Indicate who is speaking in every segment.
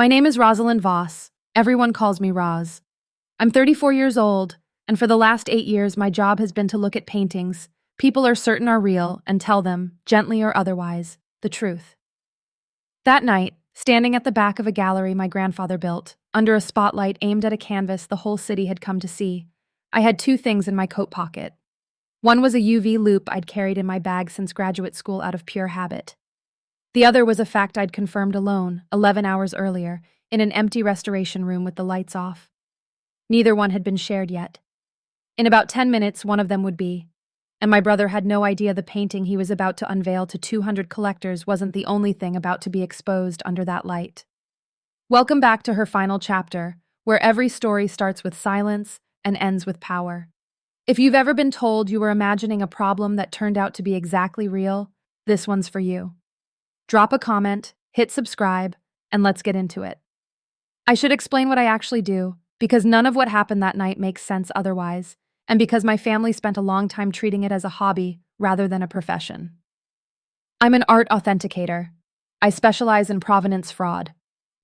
Speaker 1: My name is Rosalind Voss. Everyone calls me Roz. I'm 34 years old, and for the last 8 years, my job has been to look at paintings people are certain are real and tell them, gently or otherwise, the truth. That night, standing at the back of a gallery my grandfather built, under a spotlight aimed at a canvas the whole city had come to see, I had two things in my coat pocket. One was a UV loupe I'd carried in my bag since graduate school out of pure habit. The other was a fact I'd confirmed alone, 11 hours earlier, in an empty restoration room with the lights off. Neither one had been shared yet. In about 10 minutes, one of them would be. And my brother had no idea the painting he was about to unveil to 200 collectors wasn't the only thing about to be exposed under that light. Welcome back to her final chapter, where every story starts with silence and ends with power. If you've ever been told you were imagining a problem that turned out to be exactly real, this one's for you. Drop a comment, hit subscribe, and let's get into it. I should explain what I actually do, because none of what happened that night makes sense otherwise, and because my family spent a long time treating it as a hobby rather than a profession. I'm an art authenticator. I specialize in provenance fraud,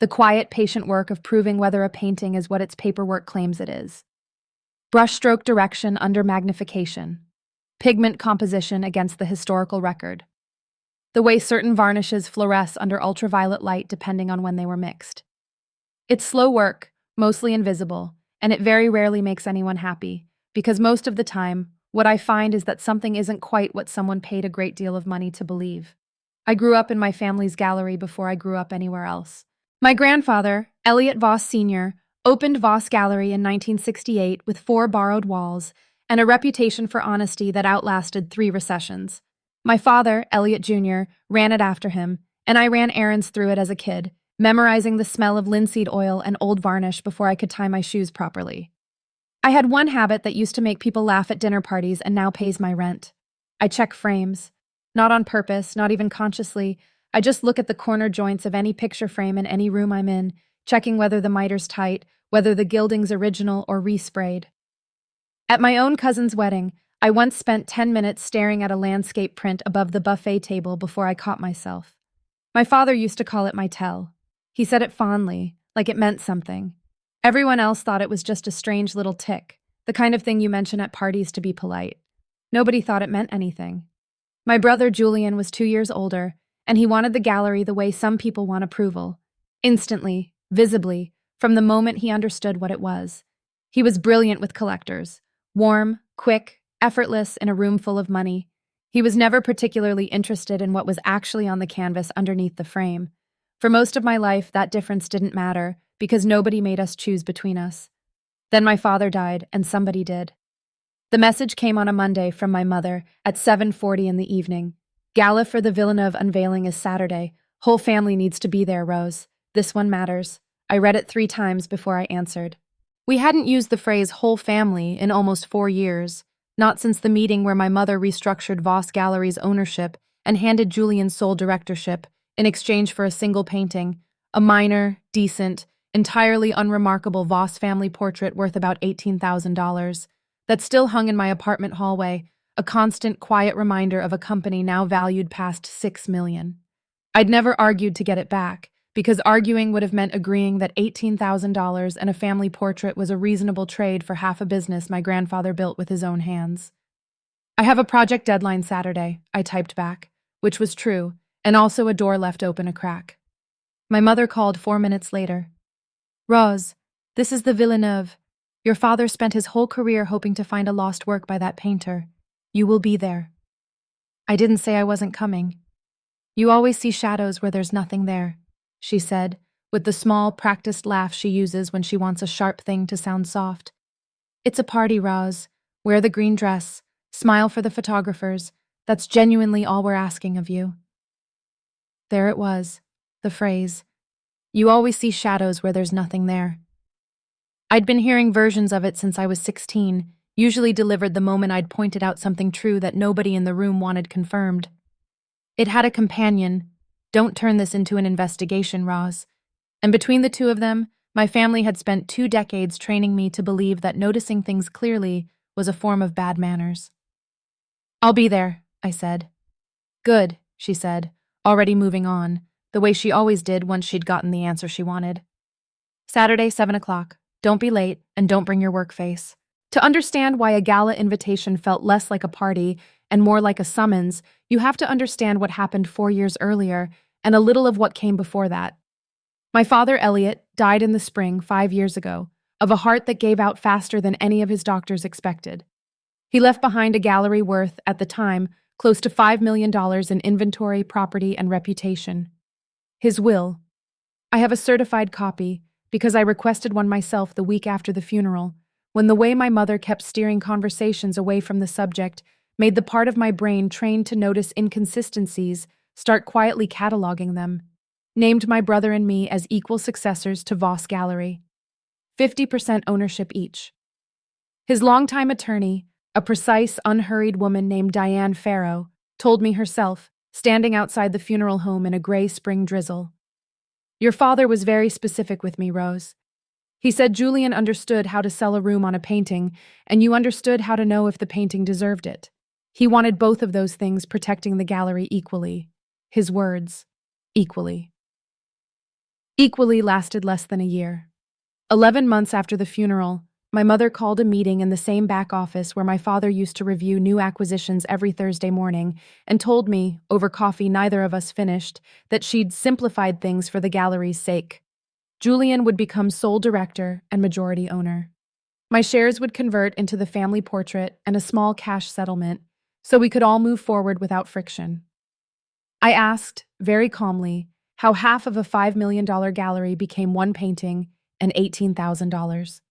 Speaker 1: the quiet, patient work of proving whether a painting is what its paperwork claims it is. Brushstroke direction under magnification, pigment composition against the historical record, the way certain varnishes fluoresce under ultraviolet light depending on when they were mixed. It's slow work, mostly invisible, and it very rarely makes anyone happy, because most of the time, what I find is that something isn't quite what someone paid a great deal of money to believe. I grew up in my family's gallery before I grew up anywhere else. My grandfather, Elliot Voss Sr., opened Voss Gallery in 1968 with 4 borrowed walls and a reputation for honesty that outlasted 3 recessions. My father, Elliot Jr., ran it after him, and I ran errands through it as a kid, memorizing the smell of linseed oil and old varnish before I could tie my shoes properly. I had one habit that used to make people laugh at dinner parties and now pays my rent. I check frames. Not on purpose, not even consciously. I just look at the corner joints of any picture frame in any room I'm in, checking whether the miter's tight, whether the gilding's original or resprayed. At my own cousin's wedding, I once spent 10 minutes staring at a landscape print above the buffet table before I caught myself. My father used to call it my tell. He said it fondly, like it meant something. Everyone else thought it was just a strange little tic, the kind of thing you mention at parties to be polite. Nobody thought it meant anything. My brother Julian was 2 years older, and he wanted the gallery the way some people want approval. Instantly, visibly, from the moment he understood what it was. He was brilliant with collectors. Warm, quick, effortless in a room full of money. He was never particularly interested in what was actually on the canvas underneath the frame. For most of my life, that difference didn't matter, because nobody made us choose between us. Then my father died, and somebody did. The message came on a Monday from my mother at 7:40 in the evening. Gala for the Villeneuve unveiling is Saturday. Whole family needs to be there, Rose. This one matters. I read it 3 times before I answered. We hadn't used the phrase whole family in almost 4 years, not since the meeting where my mother restructured Voss Gallery's ownership and handed Julian sole directorship in exchange for a single painting, a minor, decent, entirely unremarkable Voss family portrait worth about $18,000 that still hung in my apartment hallway, a constant, quiet reminder of a company now valued past $6 million. I'd never argued to get it back, because arguing would have meant agreeing that $18,000 and a family portrait was a reasonable trade for half a business my grandfather built with his own hands. I have a project deadline Saturday, I typed back, which was true, and also a door left open a crack. My mother called 4 minutes later. Roz, this is the Villeneuve. Your father spent his whole career hoping to find a lost work by that painter. You will be there. I didn't say I wasn't coming. You always see shadows where there's nothing there, she said, with the small, practiced laugh she uses when she wants a sharp thing to sound soft. It's a party, Roz. Wear the green dress. Smile for the photographers. That's genuinely all we're asking of you. There it was, the phrase. You always see shadows where there's nothing there. I'd been hearing versions of it since I was 16, usually delivered the moment I'd pointed out something true that nobody in the room wanted confirmed. It had a companion. Don't turn this into an investigation, Roz. And between the two of them, my family had spent 2 decades training me to believe that noticing things clearly was a form of bad manners. I'll be there, I said. Good, she said, already moving on, the way she always did once she'd gotten the answer she wanted. Saturday, 7 o'clock. Don't be late, and don't bring your work face. To understand why a gala invitation felt less like a party and more like a summons, you have to understand what happened 4 years earlier and a little of what came before that. My father, Elliot, died in the spring 5 years ago, of a heart that gave out faster than any of his doctors expected. He left behind a gallery worth, at the time, close to $5 million in inventory, property, and reputation. His will. I have a certified copy, because I requested one myself the week after the funeral, when the way my mother kept steering conversations away from the subject made the part of my brain trained to notice inconsistencies start quietly cataloging them, named my brother and me as equal successors to Voss Gallery, 50% ownership each. His longtime attorney, a precise, unhurried woman named Diane Farrow, told me herself, standing outside the funeral home in a gray spring drizzle. Your father was very specific with me, Rose. He said Julian understood how to sell a room on a painting, and you understood how to know if the painting deserved it. He wanted both of those things protecting the gallery equally. His words, equally. Equally lasted less than a year. 11 months after the funeral, my mother called a meeting in the same back office where my father used to review new acquisitions every Thursday morning and told me, over coffee neither of us finished, that she'd simplified things for the gallery's sake. Julian would become sole director and majority owner. My shares would convert into the family portrait and a small cash settlement, so we could all move forward without friction. I asked, very calmly, how half of a $5 million gallery became one painting and $18,000.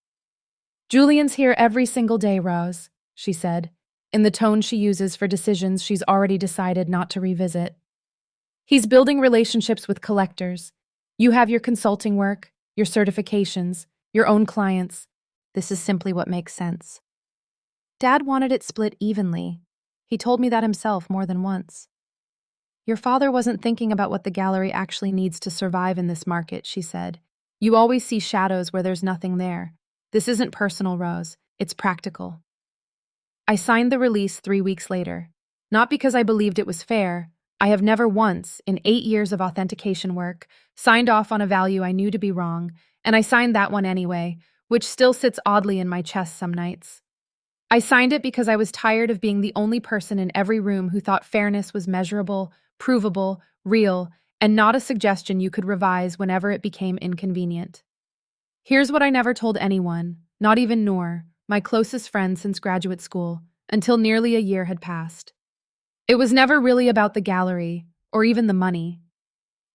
Speaker 1: Julian's here every single day, Rose, she said, in the tone she uses for decisions she's already decided not to revisit. He's building relationships with collectors. You have your consulting work, your certifications, your own clients. This is simply what makes sense. Dad wanted it split evenly. He told me that himself more than once. Your father wasn't thinking about what the gallery actually needs to survive in this market, she said. You always see shadows where there's nothing there. This isn't personal, Rose. It's practical. I signed the release 3 weeks later. Not because I believed it was fair. I have never once, in 8 years of authentication work, signed off on a value I knew to be wrong, and I signed that one anyway, which still sits oddly in my chest some nights. I signed it because I was tired of being the only person in every room who thought fairness was measurable, provable, real, and not a suggestion you could revise whenever it became inconvenient. Here's what I never told anyone, not even Noor, my closest friend since graduate school, until nearly a year had passed. It was never really about the gallery, or even the money.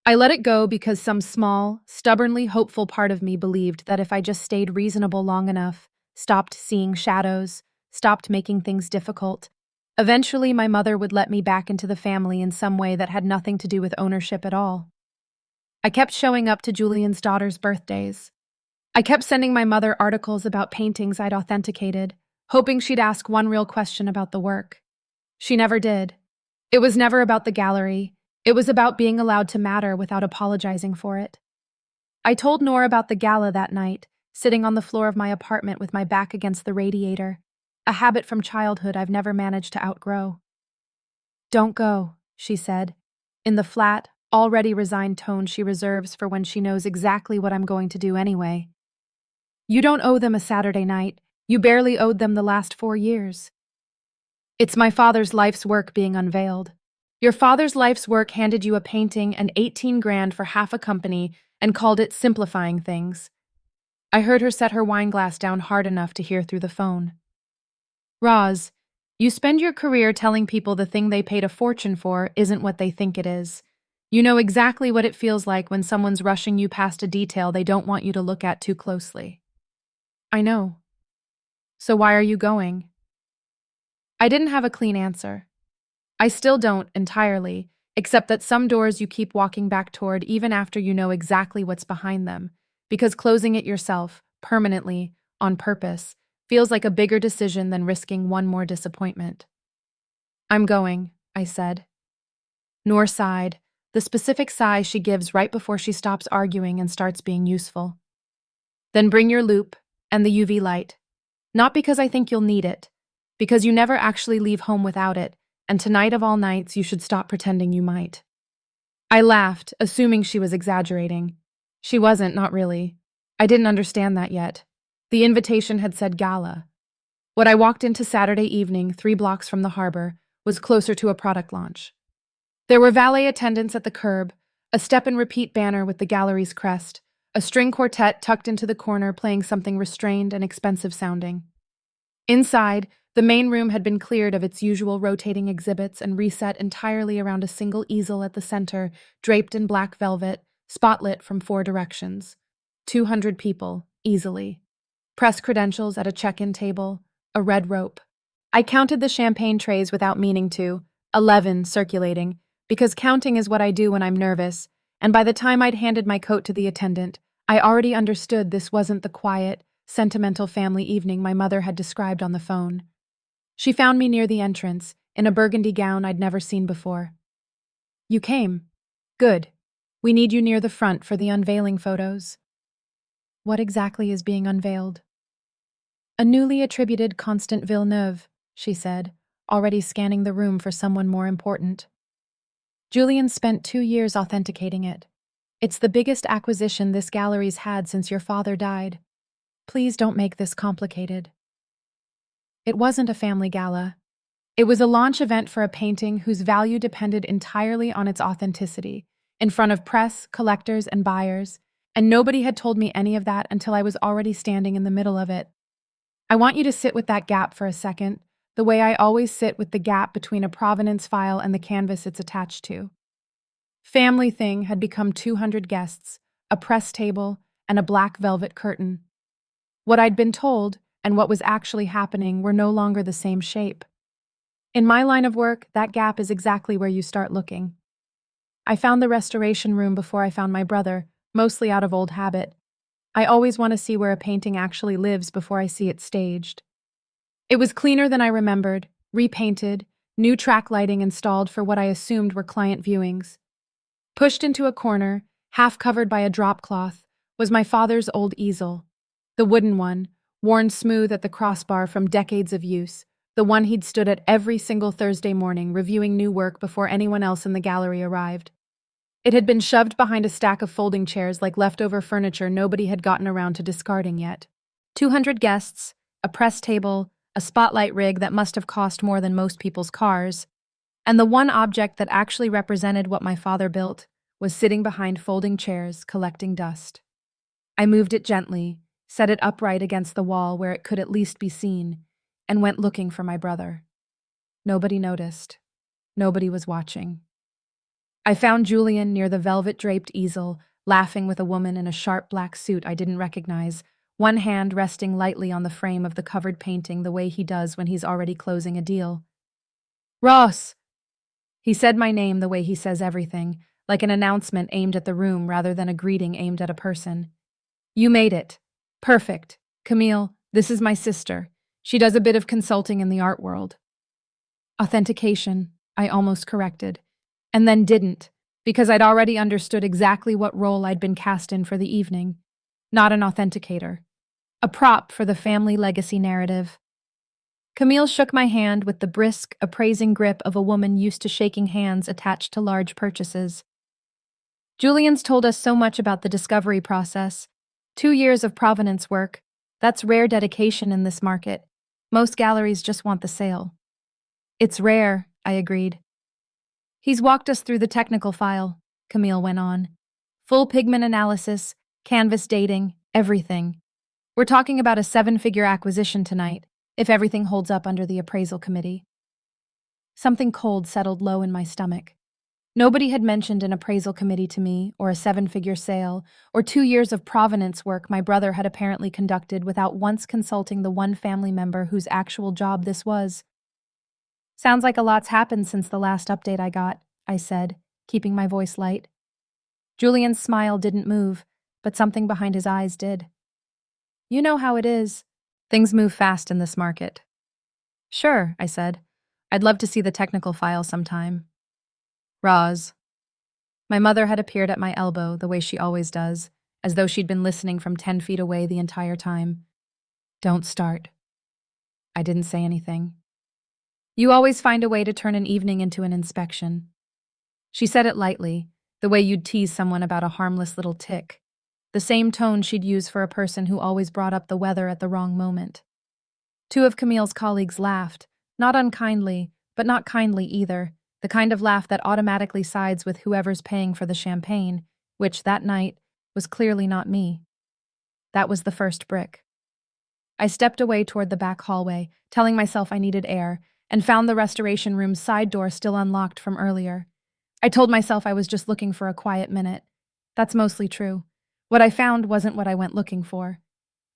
Speaker 1: I let it go because some small, stubbornly hopeful part of me believed that if I just stayed reasonable long enough, stopped seeing shadows, stopped making things difficult, eventually my mother would let me back into the family in some way that had nothing to do with ownership at all. I kept showing up to Julian's daughter's birthdays. I kept sending my mother articles about paintings I'd authenticated, hoping she'd ask one real question about the work. She never did. It was never about the gallery. It was about being allowed to matter without apologizing for it. I told Noor about the gala that night, sitting on the floor of my apartment with my back against the radiator, a habit from childhood I've never managed to outgrow. Don't go, she said, in the flat, already resigned tone she reserves for when she knows exactly what I'm going to do anyway. You don't owe them a Saturday night. You barely owed them the last 4 years. It's my father's life's work being unveiled. Your father's life's work handed you a painting and 18 grand for half a company and called it simplifying things. I heard her set her wine glass down hard enough to hear through the phone. Roz, you spend your career telling people the thing they paid a fortune for isn't what they think it is. You know exactly what it feels like when someone's rushing you past a detail they don't want you to look at too closely. I know. So why are you going? I didn't have a clean answer. I still don't entirely, except that some doors you keep walking back toward even after you know exactly what's behind them, because closing it yourself, permanently, on purpose, feels like a bigger decision than risking one more disappointment. I'm going, I said. Noor sighed, the specific sigh she gives right before she stops arguing and starts being useful. Then bring your loupe and the UV light. Not because I think you'll need it, because you never actually leave home without it, and tonight of all nights you should stop pretending you might. I laughed, assuming she was exaggerating. She wasn't, not really. I didn't understand that yet. The invitation had said gala. What I walked into Saturday evening, 3 blocks from the harbor, was closer to a product launch. There were valet attendants at the curb, a step-and-repeat banner with the gallery's crest, a string quartet tucked into the corner playing something restrained and expensive-sounding. Inside, the main room had been cleared of its usual rotating exhibits and reset entirely around a single easel at the center, draped in black velvet, spotlit from 4 directions. 200 people, easily. Press credentials at a check-in table, a red rope. I counted the champagne trays without meaning to, 11 circulating, because counting is what I do when I'm nervous, and by the time I'd handed my coat to the attendant, I already understood this wasn't the quiet, sentimental family evening my mother had described on the phone. She found me near the entrance, in a burgundy gown I'd never seen before. "You came. Good. We need you near the front for the unveiling photos." "What exactly is being unveiled?" "A newly attributed Constant Villeneuve," she said, already scanning the room for someone more important. "Julian spent 2 years authenticating it. It's the biggest acquisition this gallery's had since your father died. Please don't make this complicated." It wasn't a family gala. It was a launch event for a painting whose value depended entirely on its authenticity, in front of press, collectors, and buyers, and nobody had told me any of that until I was already standing in the middle of it. I want you to sit with that gap for a second, the way I always sit with the gap between a provenance file and the canvas it's attached to. Family Thing had become 200 guests, a press table, and a black velvet curtain. What I'd been told, and what was actually happening, were no longer the same shape. In my line of work, that gap is exactly where you start looking. I found the restoration room before I found my brother, mostly out of old habit. I always want to see where a painting actually lives before I see it staged. It was cleaner than I remembered, repainted, new track lighting installed for what I assumed were client viewings. Pushed into a corner, half covered by a drop cloth, was my father's old easel. The wooden one, worn smooth at the crossbar from decades of use, the one he'd stood at every single Thursday morning reviewing new work before anyone else in the gallery arrived. It had been shoved behind a stack of folding chairs like leftover furniture nobody had gotten around to discarding yet. 200 guests, a press table, a spotlight rig that must have cost more than most people's cars, and the one object that actually represented what my father built was sitting behind folding chairs, collecting dust. I moved it gently, set it upright against the wall where it could at least be seen, and went looking for my brother. Nobody noticed. Nobody was watching. I found Julian near the velvet-draped easel, laughing with a woman in a sharp black suit I didn't recognize, one hand resting lightly on the frame of the covered painting the way he does when he's already closing a deal. "Ross!" He said my name the way he says everything, like an announcement aimed at the room rather than a greeting aimed at a person. "You made it. Perfect. Camille, this is my sister. She does a bit of consulting in the art world." "Authentication," I almost corrected, and then didn't, because I'd already understood exactly what role I'd been cast in for the evening. Not an authenticator. A prop for the family legacy narrative. Camille shook my hand with the brisk, appraising grip of a woman used to shaking hands attached to large purchases. "Julian's told us so much about the discovery process. 2 years of provenance work. That's rare dedication in this market. Most galleries just want the sale." "It's rare," I agreed. "He's walked us through the technical file," Camille went on. "Full pigment analysis, canvas dating, everything. We're talking about a 7-figure acquisition tonight, if everything holds up under the appraisal committee." Something cold settled low in my stomach. Nobody had mentioned an appraisal committee to me, or a 7-figure sale, or 2 years of provenance work my brother had apparently conducted without once consulting the one family member whose actual job this was. "Sounds like a lot's happened since the last update I got," I said, keeping my voice light. Julian's smile didn't move, but something behind his eyes did. "You know how it is. Things move fast in this market." "Sure," I said. "I'd love to see the technical file sometime." "Roz." My mother had appeared at my elbow the way she always does, as though she'd been listening from 10 feet away the entire time. "Don't start." I didn't say anything. "You always find a way to turn an evening into an inspection." She said it lightly, the way you'd tease someone about a harmless little tick. The same tone she'd use for a person who always brought up the weather at the wrong moment. Two of Camille's colleagues laughed, not unkindly, but not kindly either, the kind of laugh that automatically sides with whoever's paying for the champagne, which, that night, was clearly not me. That was the first brick. I stepped away toward the back hallway, telling myself I needed air, and found the restoration room's side door still unlocked from earlier. I told myself I was just looking for a quiet minute. That's mostly true. What I found wasn't what I went looking for.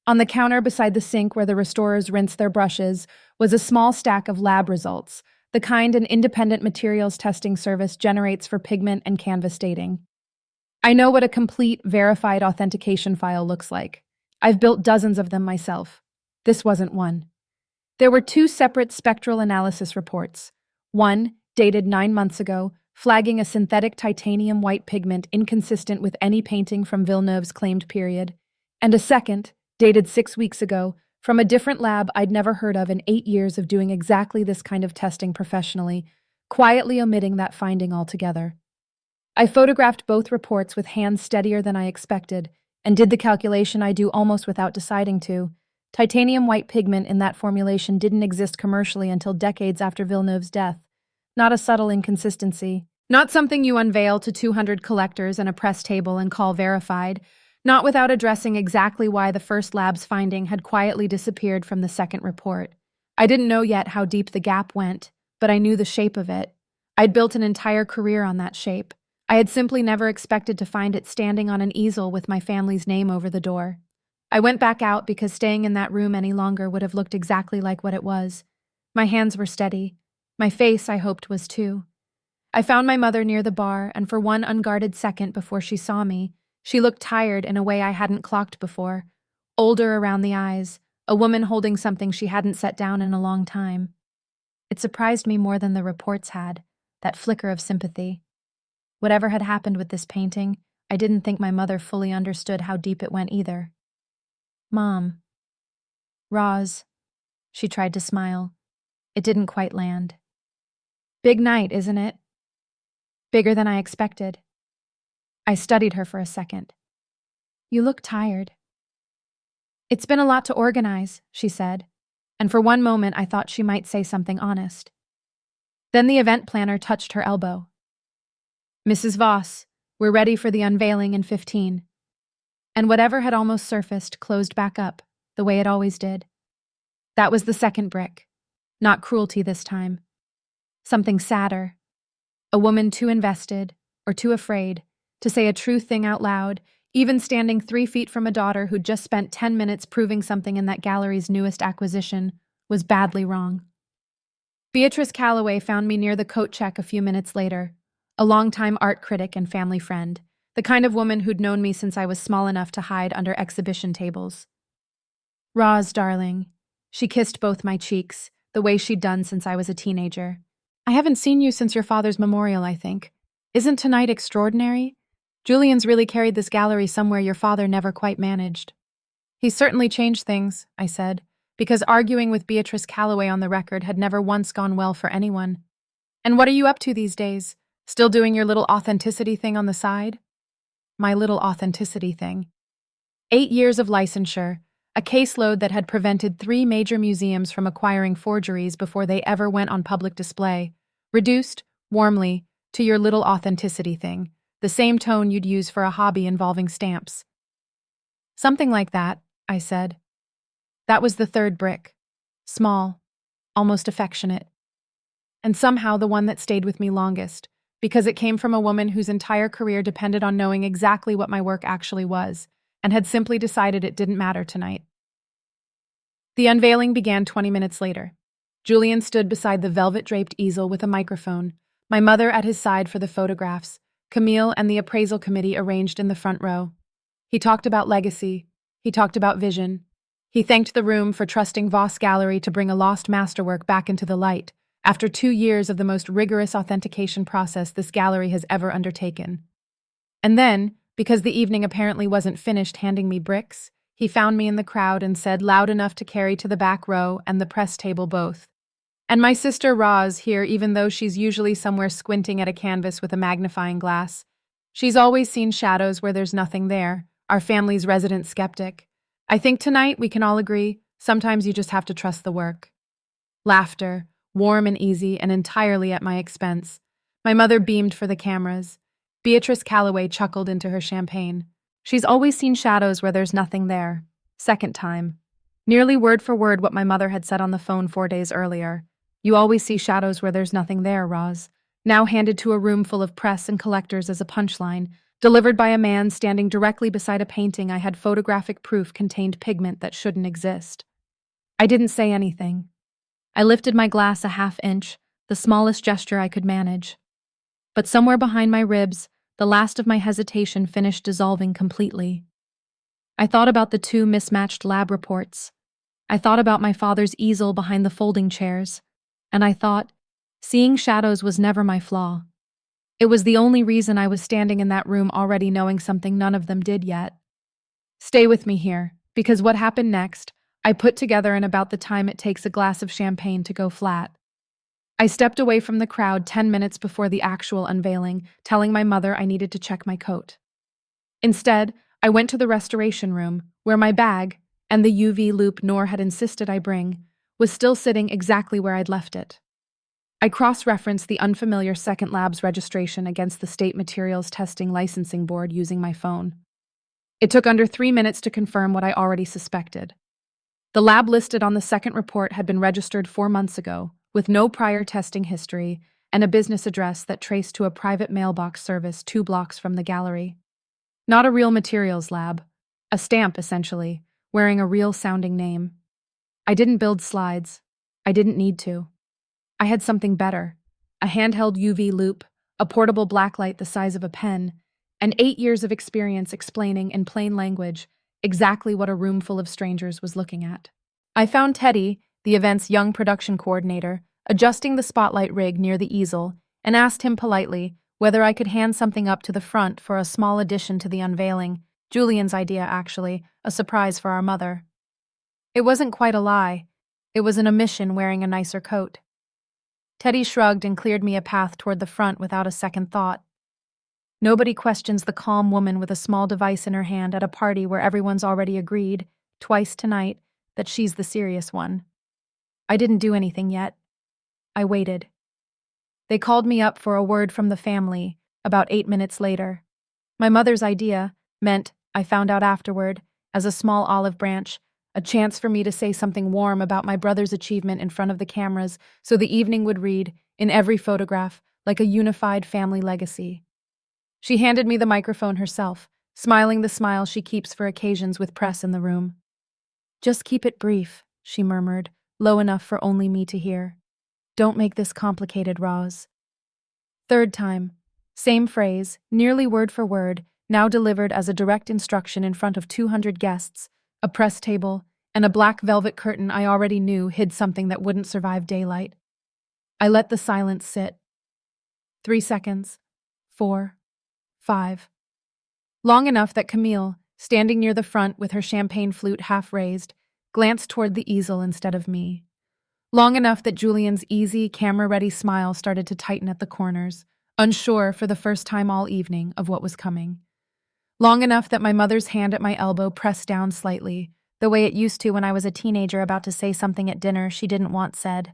Speaker 1: On the counter beside the sink where the restorers rinsed their brushes was a small stack of lab results, the kind an independent materials testing service generates for pigment and canvas dating. I know what a complete, verified authentication file looks like. I've built dozens of them myself. This wasn't one. There were two separate spectral analysis reports. One, dated 9 months ago, flagging a synthetic titanium white pigment inconsistent with any painting from Villeneuve's claimed period, and a second, dated 6 weeks ago, from a different lab I'd never heard of in 8 years of doing exactly this kind of testing professionally, quietly omitting that finding altogether. I photographed both reports with hands steadier than I expected, and did the calculation I do almost without deciding to. Titanium white pigment in that formulation didn't exist commercially until decades after Villeneuve's death. Not a subtle inconsistency. Not something you unveil to 200 collectors and a press table and call verified. Not without addressing exactly why the first lab's finding had quietly disappeared from the second report. I didn't know yet how deep the gap went, but I knew the shape of it. I'd built an entire career on that shape. I had simply never expected to find it standing on an easel with my family's name over the door. I went back out because staying in that room any longer would have looked exactly like what it was. My hands were steady. My face, I hoped, was too. I found my mother near the bar, and for one unguarded second before she saw me, she looked tired in a way I hadn't clocked before. Older around the eyes, a woman holding something she hadn't set down in a long time. It surprised me more than the reports had, that flicker of sympathy. Whatever had happened with this painting, I didn't think my mother fully understood how deep it went either. Mom. Roz. She tried to smile. It didn't quite land. Big night, isn't it? Bigger than I expected. I studied her for a second. You look tired. It's been a lot to organize, she said, and for one moment I thought she might say something honest. Then the event planner touched her elbow. Mrs. Voss, we're ready for the unveiling in 15. And whatever had almost surfaced closed back up, the way it always did. That was the second brick. Not cruelty this time. Something sadder. A woman too invested, or too afraid, to say a true thing out loud, even standing 3 feet from a daughter who'd just spent 10 minutes proving something in that gallery's newest acquisition, was badly wrong. Beatrice Calloway found me near the coat check a few minutes later, a longtime art critic and family friend, the kind of woman who'd known me since I was small enough to hide under exhibition tables. Roz, darling. She kissed both my cheeks, the way she'd done since I was a teenager. I haven't seen you since your father's memorial, I think. Isn't tonight extraordinary? Julian's really carried this gallery somewhere your father never quite managed. He's certainly changed things, I said, because arguing with Beatrice Calloway on the record had never once gone well for anyone. And what are you up to these days? Still doing your little authenticity thing on the side? My little authenticity thing. 8 years of licensure, a caseload that had prevented 3 major museums from acquiring forgeries before they ever went on public display, reduced, warmly, to your little authenticity thing, the same tone you'd use for a hobby involving stamps. Something like that, I said. That was the third brick. Small, almost affectionate. And somehow the one that stayed with me longest, because it came from a woman whose entire career depended on knowing exactly what my work actually was, and had simply decided it didn't matter tonight. The unveiling began 20 minutes later. Julian stood beside the velvet-draped easel with a microphone, my mother at his side for the photographs, Camille and the appraisal committee arranged in the front row. He talked about legacy. He talked about vision. He thanked the room for trusting Voss Gallery to bring a lost masterwork back into the light, after 2 years of the most rigorous authentication process this gallery has ever undertaken. And then, because the evening apparently wasn't finished handing me bricks, he found me in the crowd and said loud enough to carry to the back row and the press table both. And my sister Roz here, even though she's usually somewhere squinting at a canvas with a magnifying glass. She's always seen shadows where there's nothing there, our family's resident skeptic. I think tonight we can all agree, sometimes you just have to trust the work. Laughter, warm and easy and entirely at my expense. My mother beamed for the cameras. Beatrice Calloway chuckled into her champagne. She's always seen shadows where there's nothing there. Second time. Nearly word for word what my mother had said on the phone 4 days earlier. You always see shadows where there's nothing there, Roz. Now handed to a room full of press and collectors as a punchline, delivered by a man standing directly beside a painting I had photographic proof contained pigment that shouldn't exist. I didn't say anything. I lifted my glass a half-inch, the smallest gesture I could manage. But somewhere behind my ribs, the last of my hesitation finished dissolving completely. I thought about the 2 mismatched lab reports. I thought about my father's easel behind the folding chairs. And I thought, seeing shadows was never my flaw. It was the only reason I was standing in that room already knowing something none of them did yet. Stay with me here, because what happened next, I put together in about the time it takes a glass of champagne to go flat. I stepped away from the crowd 10 minutes before the actual unveiling, telling my mother I needed to check my coat. Instead, I went to the restoration room, where my bag, and the UV loupe Noor had insisted I bring, was still sitting exactly where I'd left it. I cross-referenced the unfamiliar second lab's registration against the State Materials Testing Licensing Board using my phone. It took under 3 minutes to confirm what I already suspected. The lab listed on the second report had been registered 4 months ago, with no prior testing history and a business address that traced to a private mailbox service 2 blocks from the gallery. Not a real materials lab. A stamp, essentially, wearing a real-sounding name. I didn't build slides. I didn't need to. I had something better. A handheld UV loupe, a portable blacklight the size of a pen, and 8 years of experience explaining in plain language exactly what a room full of strangers was looking at. I found Teddy, the event's young production coordinator, adjusting the spotlight rig near the easel, and asked him politely whether I could hand something up to the front for a small addition to the unveiling. Julian's idea, actually, a surprise for our mother. It wasn't quite a lie. It was an omission wearing a nicer coat. Teddy shrugged and cleared me a path toward the front without a second thought. Nobody questions the calm woman with a small device in her hand at a party where everyone's already agreed, twice tonight, that she's the serious one. I didn't do anything yet. I waited. They called me up for a word from the family, about 8 minutes later. My mother's idea meant, I found out afterward, as a small olive branch, a chance for me to say something warm about my brother's achievement in front of the cameras so the evening would read, in every photograph, like a unified family legacy. She handed me the microphone herself, smiling the smile she keeps for occasions with press in the room. "Just keep it brief," she murmured, low enough for only me to hear. "Don't make this complicated, Roz." Third time. Same phrase, nearly word for word, now delivered as a direct instruction in front of 200 guests, a press table, and a black velvet curtain I already knew hid something that wouldn't survive daylight. I let the silence sit. 3 seconds. 4. 5. Long enough that Camille, standing near the front with her champagne flute half raised, glanced toward the easel instead of me. Long enough that Julian's easy, camera-ready smile started to tighten at the corners, unsure for the first time all evening of what was coming. Long enough that my mother's hand at my elbow pressed down slightly, the way it used to when I was a teenager about to say something at dinner she didn't want said.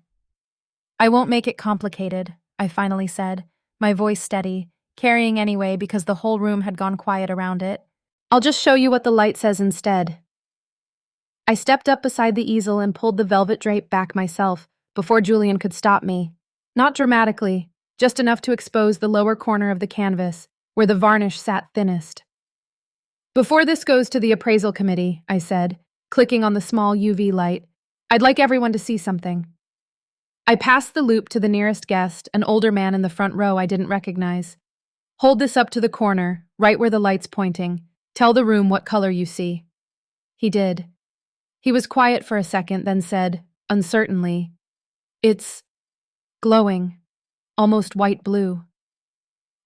Speaker 1: "I won't make it complicated," I finally said, my voice steady, carrying anyway because the whole room had gone quiet around it. "I'll just show you what the light says instead." I stepped up beside the easel and pulled the velvet drape back myself before Julian could stop me. Not dramatically, just enough to expose the lower corner of the canvas, where the varnish sat thinnest. "Before this goes to the appraisal committee," I said, clicking on the small UV light, "I'd like everyone to see something." I passed the loupe to the nearest guest, an older man in the front row I didn't recognize. "Hold this up to the corner, right where the light's pointing. Tell the room what color you see." He did. He was quiet for a second, then said, uncertainly, "It's glowing, almost white-blue."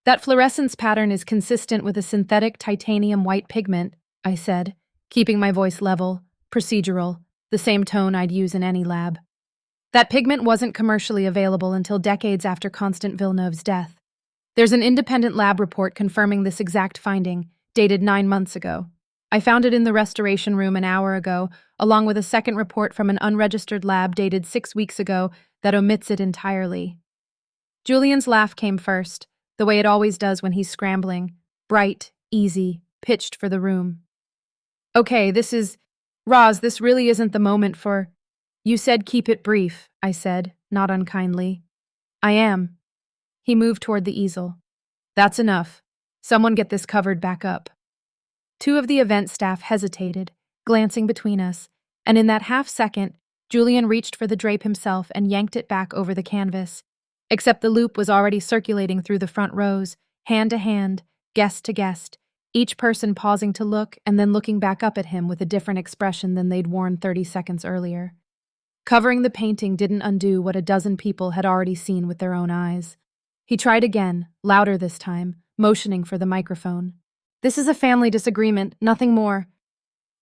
Speaker 1: "That fluorescence pattern is consistent with a synthetic titanium white pigment," I said, keeping my voice level, procedural, the same tone I'd use in any lab. "That pigment wasn't commercially available until decades after Constant Villeneuve's death. There's an independent lab report confirming this exact finding, dated 9 months ago. I found it in the restoration room an hour ago, along with a second report from an unregistered lab dated 6 weeks ago that omits it entirely. Julian's laugh came first, the way it always does when he's scrambling, bright, easy, pitched for the room. Okay, Roz, this really isn't the moment for… You said keep it brief, I said, not unkindly. I am. He moved toward the easel. That's enough. Someone get this covered back up. Two of the event staff hesitated, glancing between us, and in that half-second, Julian reached for the drape himself and yanked it back over the canvas. Except the loop was already circulating through the front rows, hand to hand, guest to guest, each person pausing to look and then looking back up at him with a different expression than they'd worn 30 seconds earlier. Covering the painting didn't undo what a dozen people had already seen with their own eyes. He tried again, louder this time, motioning for the microphone. This is a family disagreement, nothing more.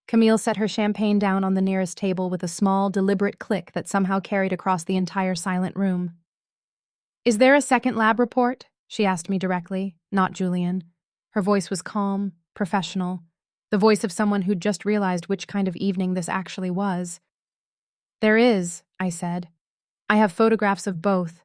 Speaker 1: Camille set her champagne down on the nearest table with a small, deliberate click that somehow carried across the entire silent room. Is there a second lab report? She asked me directly, not Julian. Her voice was calm, professional, the voice of someone who'd just realized which kind of evening this actually was. There is, I said. I have photographs of both.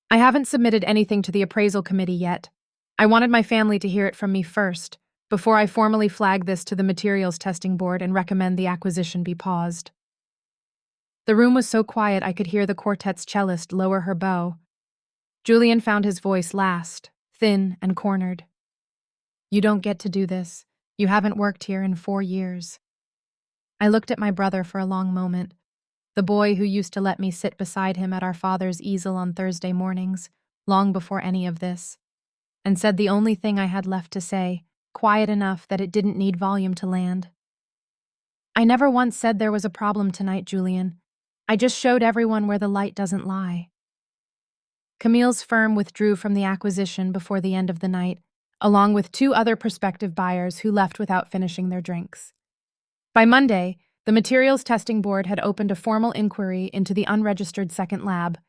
Speaker 1: I haven't submitted anything to the appraisal committee yet. I wanted my family to hear it from me first, before I formally flag this to the materials testing board and recommend the acquisition be paused. The room was so quiet I could hear the quartet's cellist lower her bow. Julian found his voice last, thin and cornered. You don't get to do this. You haven't worked here in 4 years. I looked at my brother for a long moment, the boy who used to let me sit beside him at our father's easel on Thursday mornings, long before any of this, and said the only thing I had left to say, quiet enough that it didn't need volume to land. I never once said there was a problem tonight, Julian. I just showed everyone where the light doesn't lie. Camille's firm withdrew from the acquisition before the end of the night, along with 2 other prospective buyers who left without finishing their drinks. By Monday, the Materials Testing Board had opened a formal inquiry into the unregistered second lab,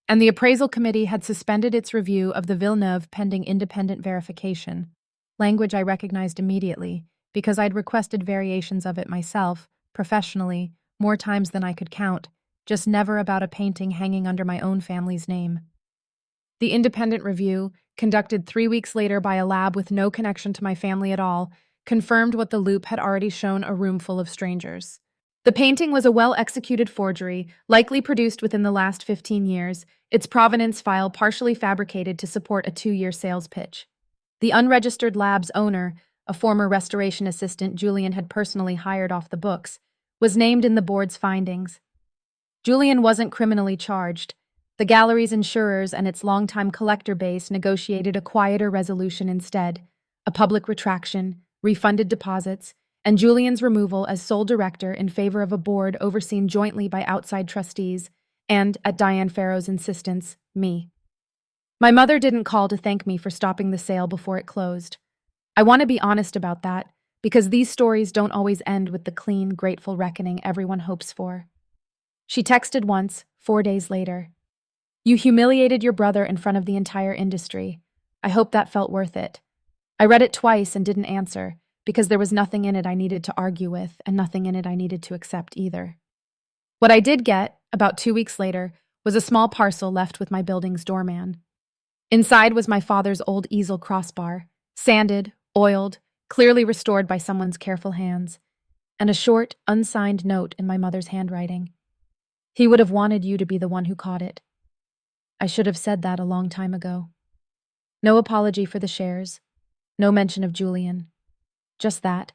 Speaker 1: and the appraisal committee had suspended its review of the Villeneuve pending independent verification, language I recognized immediately because I'd requested variations of it myself, professionally, more times than I could count, just never about a painting hanging under my own family's name. The independent review, conducted 3 weeks later by a lab with no connection to my family at all, confirmed what the loop had already shown a room full of strangers. The painting was a well-executed forgery, likely produced within the last 15 years, its provenance file partially fabricated to support a 2-year sales pitch. The unregistered lab's owner, a former restoration assistant Julian had personally hired off the books, was named in the board's findings. Julian wasn't criminally charged. The gallery's insurers and its longtime collector base negotiated a quieter resolution instead, a public retraction, refunded deposits, and Julian's removal as sole director in favor of a board overseen jointly by outside trustees and, at Diane Farrow's insistence, me. My mother didn't call to thank me for stopping the sale before it closed. I want to be honest about that, because these stories don't always end with the clean, grateful reckoning everyone hopes for. She texted once, 4 days later. You humiliated your brother in front of the entire industry. I hope that felt worth it. I read it twice and didn't answer, because there was nothing in it I needed to argue with and nothing in it I needed to accept either. What I did get, about 2 weeks later, was a small parcel left with my building's doorman. Inside was my father's old easel crossbar, sanded, oiled, clearly restored by someone's careful hands, and a short, unsigned note in my mother's handwriting. He would have wanted you to be the one who caught it. I should have said that a long time ago. No apology for the shares, no mention of Julian. Just that,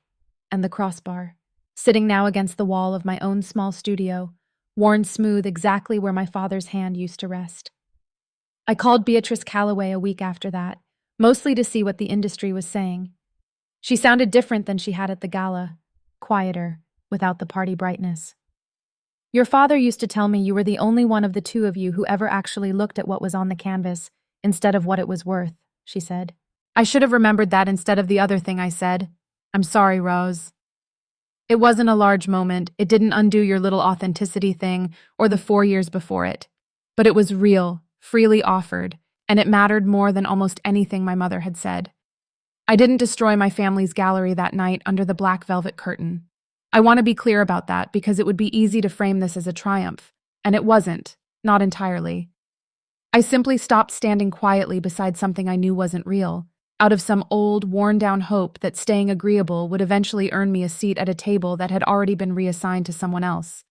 Speaker 1: and the crossbar, sitting now against the wall of my own small studio, worn smooth exactly where my father's hand used to rest. I called Beatrice Calloway a week after that, mostly to see what the industry was saying. She sounded different than she had at the gala, quieter, without the party brightness. Your father used to tell me you were the only one of the 2 of you who ever actually looked at what was on the canvas instead of what it was worth, she said. I should have remembered that instead of the other thing I said. I'm sorry, Rose. It wasn't a large moment. It didn't undo your little authenticity thing or the 4 years before it. But it was real, freely offered, and it mattered more than almost anything my mother had said. I didn't destroy my family's gallery that night under the black velvet curtain. I want to be clear about that because it would be easy to frame this as a triumph, and it wasn't, not entirely. I simply stopped standing quietly beside something I knew wasn't real, out of some old, worn-down hope that staying agreeable would eventually earn me a seat at a table that had already been reassigned to someone else.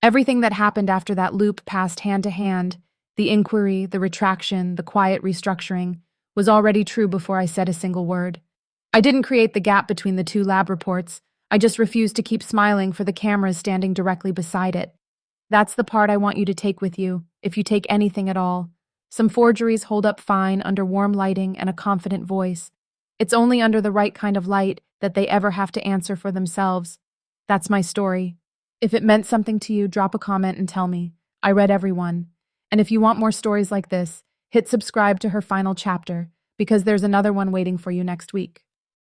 Speaker 1: Everything that happened after that loop passed hand to hand, the inquiry, the retraction, the quiet restructuring, was already true before I said a single word. I didn't create the gap between the two lab reports. I just refused to keep smiling for the cameras standing directly beside it. That's the part I want you to take with you, if you take anything at all. Some forgeries hold up fine under warm lighting and a confident voice. It's only under the right kind of light that they ever have to answer for themselves. That's my story. If it meant something to you, drop a comment and tell me. I read every one. And if you want more stories like this, hit subscribe to her final chapter, because there's another one waiting for you next week.